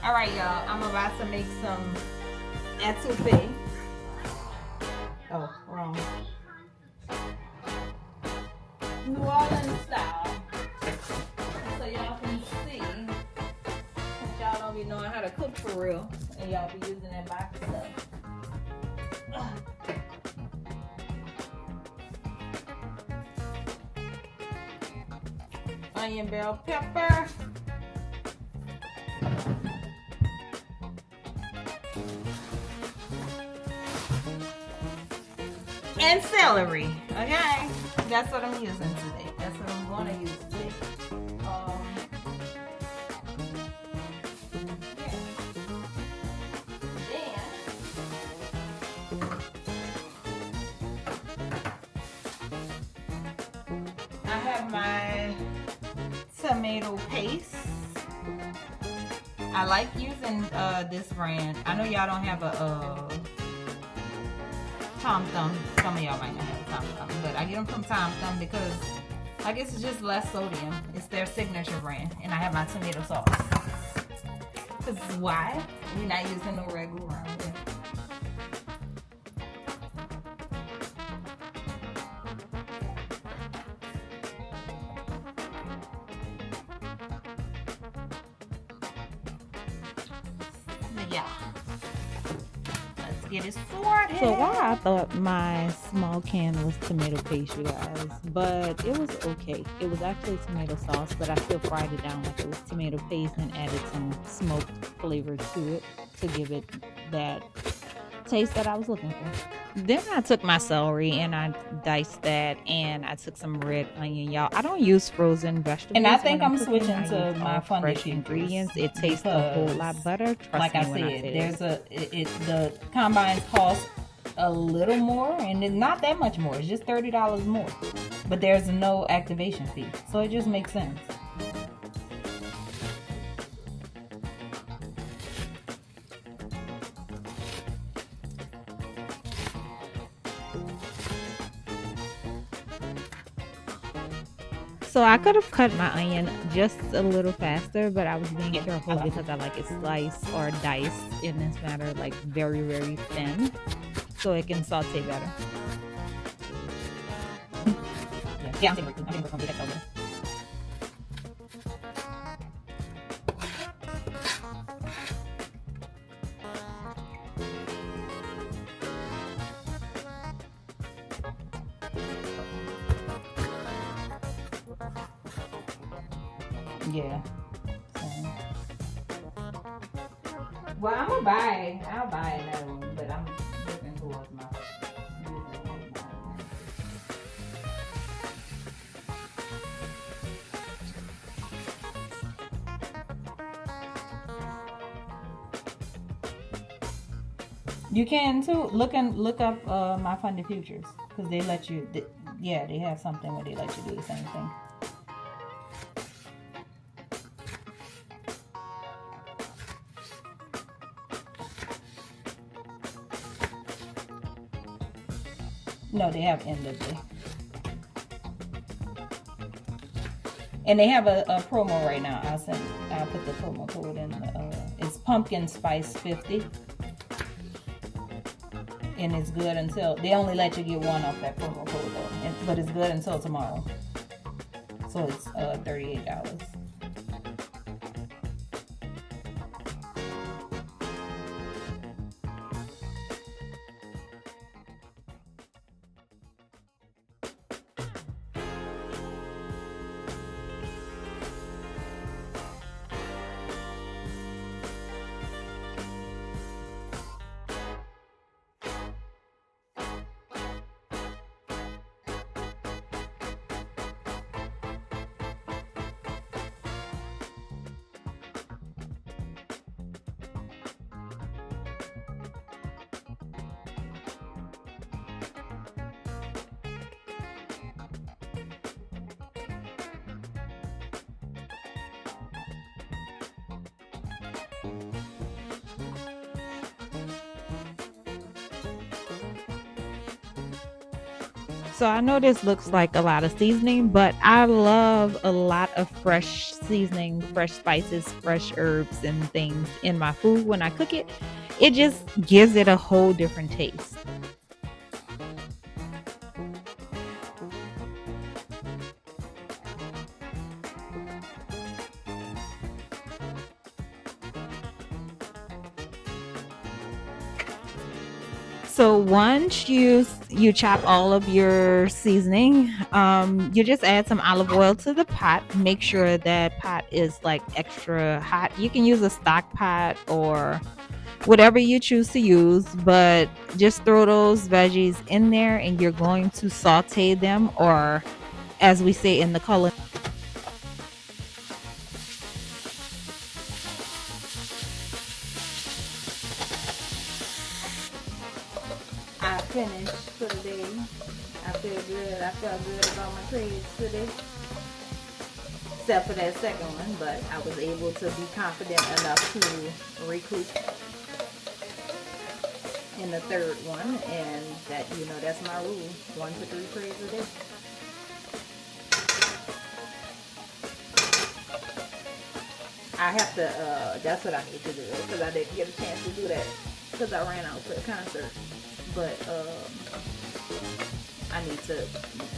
All right, y'all. I'm about to make some etouffee. Oh, wrong. New Orleans style. So y'all can see that y'all don't be knowing how to cook for real, and y'all be using that box stuff. Onion, bell pepper. And celery. Okay, that's what I'm using today. That's what I'm going to use today. I have my tomato paste. I like using this brand. I know y'all don't have a Tom Thumb. Some of y'all might not have a Tom Thumb, but I get them from Tom Thumb because I guess it's just less sodium. It's their signature brand, and I have my tomato sauce. Cause why? We're not using no regular around here. Yeah. Let's get it started. So why I thought my small can was tomato paste, you guys, but it was okay. It was actually tomato sauce, but I still fried it down like it was tomato paste and added some smoked flavor to it to give it that taste that I was looking for. Then I took my celery and I diced that, and I took some red onion, y'all. I don't use frozen vegetables, and I think I'm cooking. switching to my fresh ingredients. It tastes a whole lot better. Trust like me I when said, say there's the combines cost a little more, and it's not that much more. It's just $30 more, but there's no activation fee, so it just makes sense. So I could have cut my onion just a little faster, but I was being careful because I like it sliced or diced in this matter, like very, very thin, so it can saute better. Yeah, I'm saying we're going to do that over. Yeah. So. Well, I'll buy another one, but I'm looking towards my. You can too. Look up my funded futures, because they let you. They have something where they let you do the same thing. No, they have end of day. And they have a promo right now. I'll put the promo code in. It's pumpkin spice 50. And it's good until, they only let you get one off that promo code though. But it's good until tomorrow. So it's $38. So I know this looks like a lot of seasoning, but I love a lot of fresh seasoning, fresh spices, fresh herbs and things in my food when I cook it. It just gives it a whole different taste. So once you chop all of your seasoning, you just add some olive oil to the pot. Make sure that pot is like extra hot. You can use a stock pot or whatever you choose to use, but just throw those veggies in there and you're going to saute them, or as we say in the culinary. I finished for the day. I feel good. I felt good about my trades today. Except for that second one, but I was able to be confident enough to recoup in the third one, and that, you know, that's my rule. 1 to 3 trades a day. I have to, that's what I need to do, because I didn't get a chance to do that because I ran out for the concert. But I need to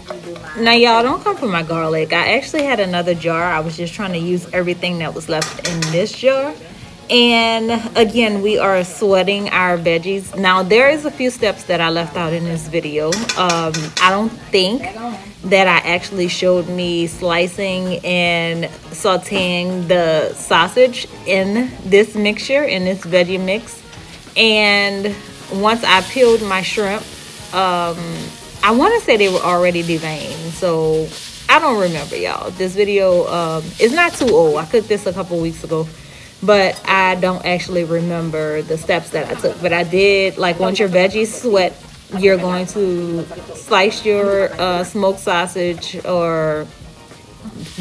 redo my... Now y'all, don't come for my garlic. I actually had another jar. I was just trying to use everything that was left in this jar. And again, we are sweating our veggies. Now there is a few steps that I left out in this video. I don't think that I actually showed me slicing and sauteing the sausage in this mixture, in this veggie mix. And once I peeled my shrimp, I want to say they were already deveined, so I don't remember, y'all. This video is not too old. I cooked this a couple weeks ago, but I don't actually remember the steps that I took. But I did, like, once your veggies sweat, you're going to slice your smoked sausage or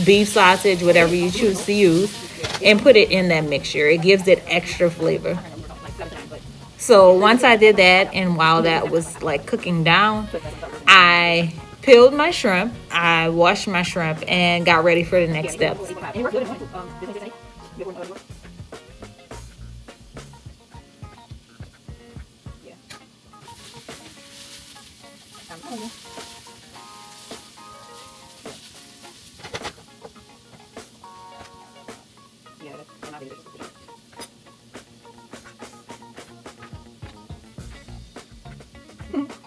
beef sausage, whatever you choose to use, and put it in that mixture. It gives it extra flavor. So once I did that, and while that was like cooking down, I peeled my shrimp, I washed my shrimp, and got ready for the next steps.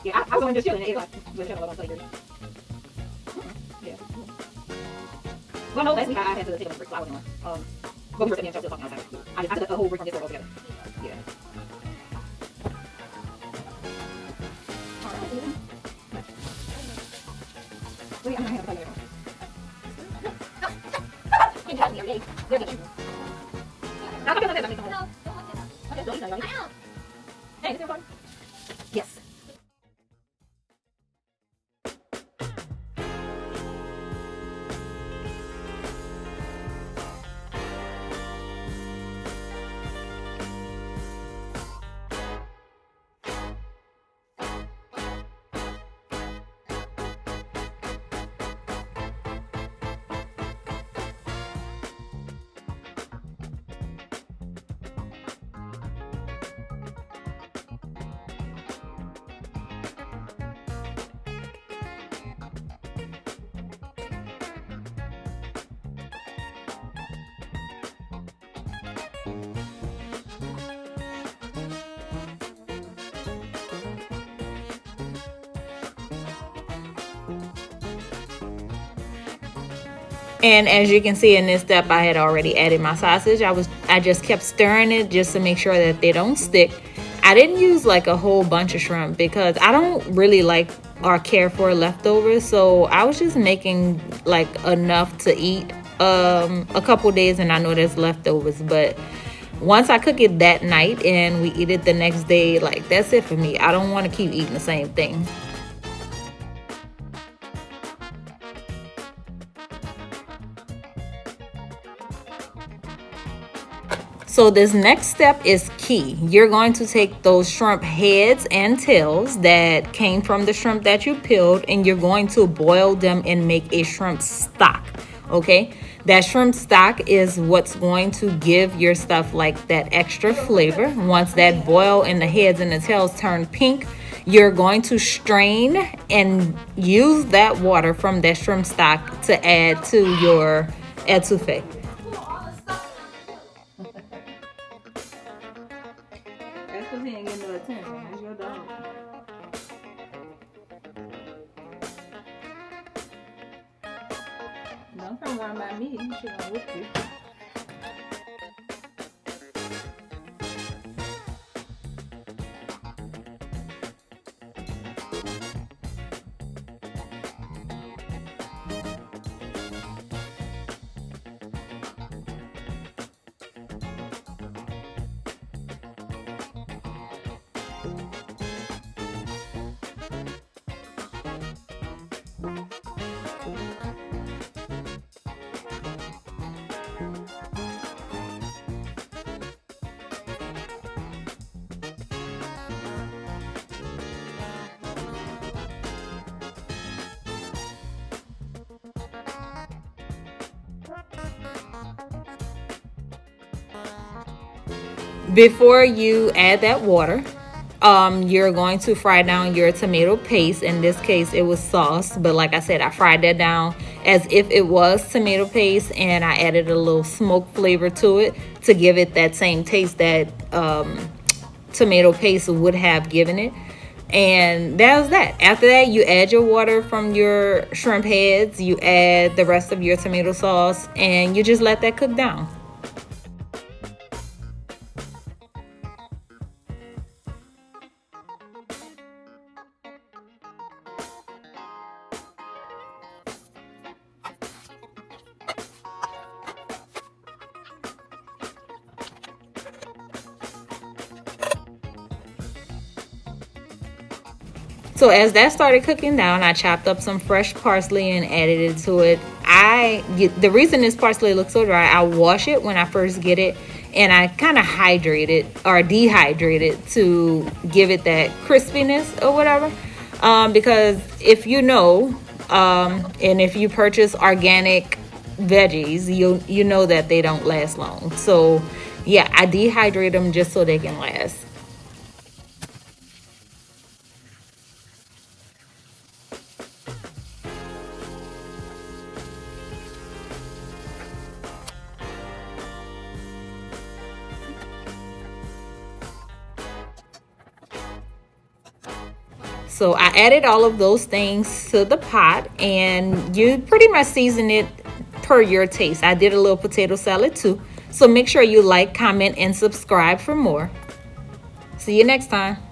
Yeah, I was only just chilling. It's like, yeah. Well, no, last week I had to take a break, so I wasn't on. But we were sitting in still talking outside. I took a whole break from this world altogether. Yeah. Wait, I'm gonna have to play you got me every day. They're good. I'll come on. Okay, don't eat that, hey, is it fun? Yes. And as you can see in this step, I had already added my sausage. I just kept stirring it just to make sure that they don't stick. I didn't use like a whole bunch of shrimp because I don't really like or care for leftovers. So I was just making like enough to eat a couple days, and I know there's leftovers. But once I cook it that night and we eat it the next day, like that's it for me. I don't want to keep eating the same thing. So this next step is key. You're going to take those shrimp heads and tails that came from the shrimp that you peeled, and you're going to boil them and make a shrimp stock. Okay, that shrimp stock is what's going to give your stuff like that extra flavor. Once that boil and the heads and the tails turn pink, you're going to strain and use that water from that shrimp stock to add to your etouffee. That's because he ain't getting no attention. That's your dog. Don't come around by me. She gonna whoop you. Before you add that water, you're going to fry down your tomato paste. In this case, it was sauce, but like I said, I fried that down as if it was tomato paste, and I added a little smoke flavor to it to give it that same taste that tomato paste would have given it. And that was that. After that, you add your water from your shrimp heads, you add the rest of your tomato sauce, and you just let that cook down. So as that started cooking down, I chopped up some fresh parsley and added it to it. The reason this parsley looks so dry, I wash it when I first get it, and I kind of hydrate it or dehydrate it to give it that crispiness or whatever. Because if you know, and if you purchase organic veggies, you know that they don't last long. So yeah, I dehydrate them just so they can last. So I added all of those things to the pot, and you pretty much season it per your taste. I did a little potato salad too. So make sure you like, comment, and subscribe for more. See you next time.